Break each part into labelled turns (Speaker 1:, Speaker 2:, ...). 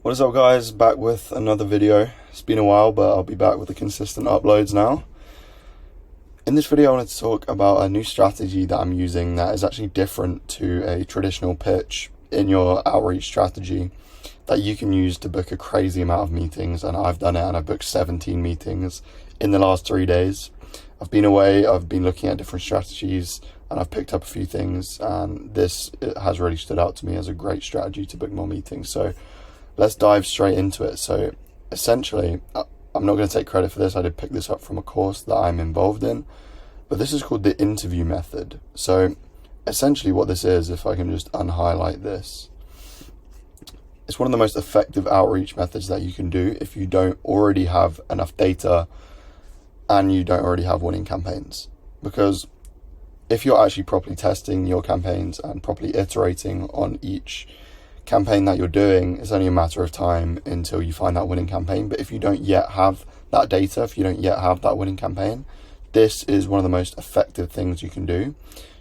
Speaker 1: What is up, guys? Back with another video. It's been a while, but I'll be back with the consistent uploads now. In this video, I wanted to talk about a new strategy that I'm using that is actually different to a traditional pitch in your outreach strategy that you can use to book a crazy amount of meetings. And I've done it, and I've booked 17 meetings in the last 3 days. I've been away, I've been looking at different strategies, and I've picked up a few things, and it has really stood out to me as a great strategy to book more meetings. So let's dive straight into it. So essentially, I'm not going to take credit for this. I did pick this up from a course that I'm involved in, but this is called the interview method. So essentially what this is, if I can just unhighlight this, it's one of the most effective outreach methods that you can do if you don't already have enough data and you don't already have winning campaigns. Because if you're actually properly testing your campaigns and properly iterating on each campaign that you're doing, it's only a matter of time until you find that winning campaign. But if you don't yet have that data, if you don't yet have that winning campaign, this is one of the most effective things you can do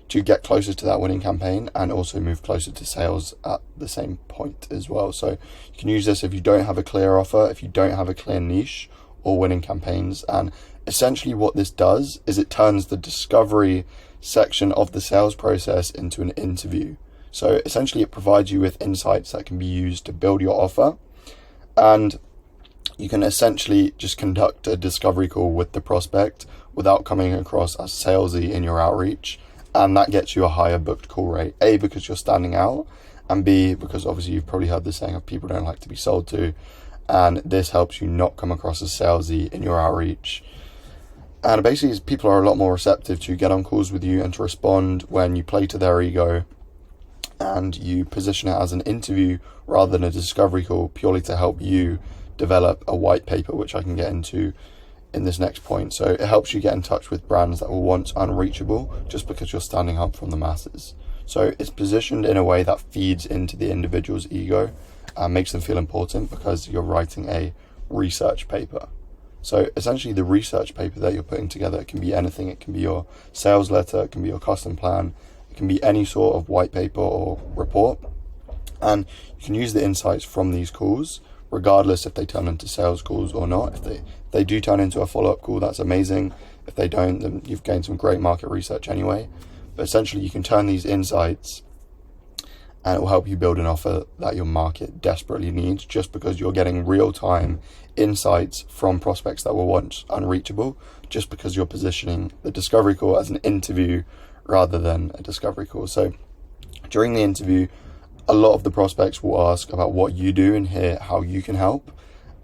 Speaker 1: to get closer to that winning campaign and also move closer to sales at the same point as well. So you can use this if you don't have a clear offer, if you don't have a clear niche or winning campaigns. And essentially what this does is it turns the discovery section of the sales process into an interview. So essentially it provides you with insights that can be used to build your offer, and you can essentially just conduct a discovery call with the prospect without coming across as salesy in your outreach, and that gets you a higher booked call rate. A, because you're standing out, and B, because obviously you've probably heard the saying of people don't like to be sold to, and this helps you not come across as salesy in your outreach. And basically people are a lot more receptive to get on calls with you and to respond when you play to their ego and you position it as an interview rather than a discovery call, purely to help you develop a white paper, which I can get into in this next point. So it helps you get in touch with brands that were once unreachable just because you're standing up from the masses. So it's positioned in a way that feeds into the individual's ego and makes them feel important because you're writing a research paper. So essentially the research paper that you're putting together can be anything. It can be your sales letter, it can be your custom plan, can be any sort of white paper or report, and you can use the insights from these calls regardless if they turn into sales calls or not. If they do turn into a follow-up call, that's amazing. If they don't, then you've gained some great market research anyway. But essentially you can turn these insights and it will help you build an offer that your market desperately needs, just because you're getting real-time insights from prospects that were once unreachable, just because you're positioning the discovery call as an interview rather than a discovery call. So during the interview, a lot of the prospects will ask about what you do and hear how you can help.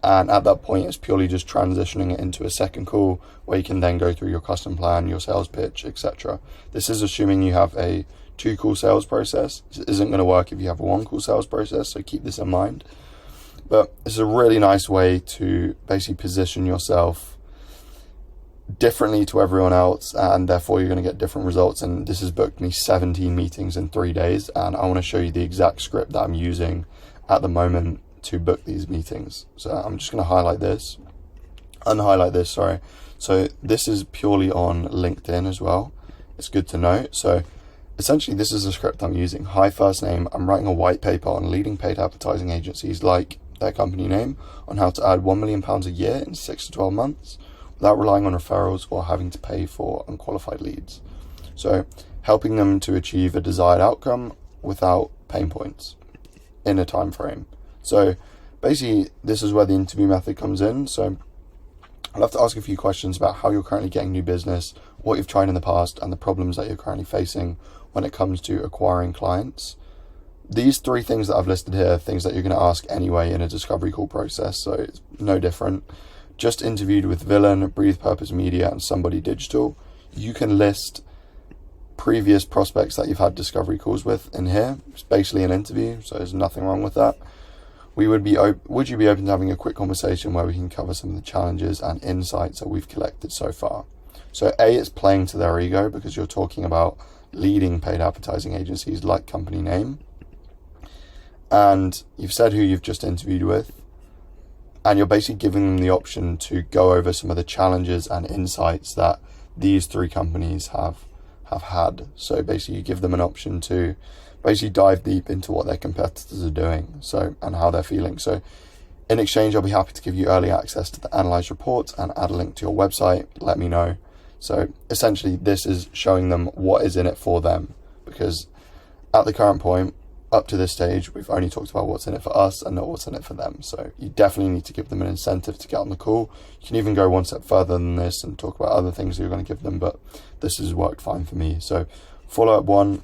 Speaker 1: And at that point, it's purely just transitioning it into a second call where you can then go through your custom plan, your sales pitch, etc. This is assuming you have a 2-call sales process. This isn't going to work if you have a 1-call sales process, so keep this in mind. But it's a really nice way to basically position yourself differently to everyone else, and therefore you're going to get different results. And this has booked me 17 meetings in 3 days, and I want to show you the exact script that I'm using at the moment to book these meetings. So I'm just going to unhighlight this, sorry. So this is purely on LinkedIn as well. It's good to know. So essentially this is the script I'm using. Hi, first name. I'm writing a white paper on leading paid advertising agencies like their company name on how to add £1 million a year in 6 to 12 months without relying on referrals or having to pay for unqualified leads. So helping them to achieve a desired outcome without pain points in a time frame. So basically this is where the interview method comes in. So I'll have to ask a few questions about how you're currently getting new business, what you've tried in the past, and the problems that you're currently facing when it comes to acquiring clients. These 3 things that I've listed here are things that you're going to ask anyway in a discovery call process, so it's no different. Just interviewed with Villain, Breathe Purpose Media, and Somebody Digital. You can list previous prospects that you've had discovery calls with in here. It's basically an interview, so there's nothing wrong with that. Would you be open to having a quick conversation where we can cover some of the challenges and insights that we've collected so far? So A, it's playing to their ego because you're talking about leading paid advertising agencies like company name, and you've said who you've just interviewed with, and you're basically giving them the option to go over some of the challenges and insights that these 3 companies have had. So basically you give them an option to basically dive deep into what their competitors are doing, and how they're feeling. So in exchange, I'll be happy to give you early access to the analyzed reports and add a link to your website. Let me know. So essentially, this is showing them what is in it for them, because at the current point, up to this stage, we've only talked about what's in it for us and not what's in it for them. So you definitely need to give them an incentive to get on the call. You can even go one step further than this and talk about other things you're going to give them, but this has worked fine for me. So follow-up one,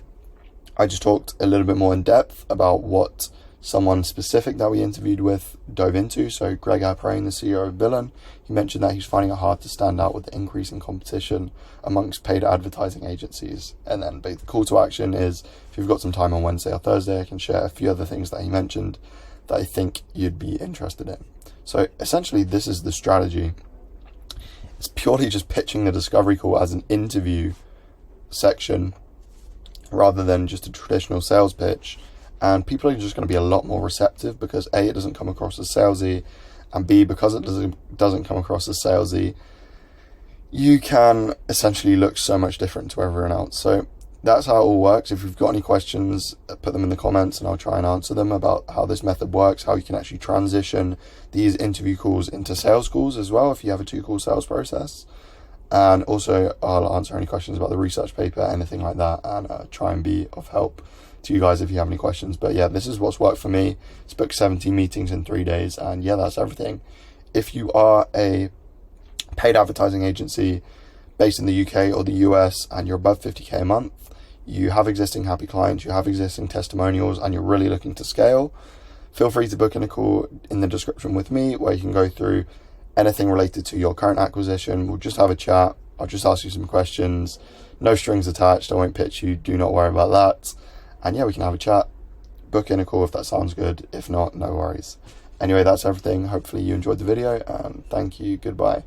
Speaker 1: I just talked a little bit more in depth about what someone specific that we interviewed with dove into. So Greg Alprane, the CEO of Villain, he mentioned that he's finding it hard to stand out with the increase in competition amongst paid advertising agencies. And then the call to action is, if you've got some time on Wednesday or Thursday, I can share a few other things that he mentioned that I think you'd be interested in. So essentially, this is the strategy. It's purely just pitching the discovery call as an interview section rather than just a traditional sales pitch. And people are just going to be a lot more receptive because A, it doesn't come across as salesy, and B, because it doesn't come across as salesy, you can essentially look so much different to everyone else. So that's how it all works. If you've got any questions, put them in the comments and I'll try and answer them about how this method works, how you can actually transition these interview calls into sales calls as well if you have a 2-call sales process. And also I'll answer any questions about the research paper, anything like that, and try and be of help to you guys if you have any questions. But yeah, this is what's worked for me. It's booked 17 meetings in 3 days, and yeah, that's everything. If you are a paid advertising agency based in the UK or the US and you're above 50k a month, you have existing happy clients, you have existing testimonials, and you're really looking to scale, feel free to book in a call in the description with me where you can go through anything related to your current acquisition. We'll just have a chat. I'll just ask you some questions. No strings attached. I won't pitch you. Do not worry about that. And yeah, we can have a chat. Book in a call if that sounds good. If not, no worries. Anyway, that's everything. Hopefully you enjoyed the video, and thank you. Goodbye.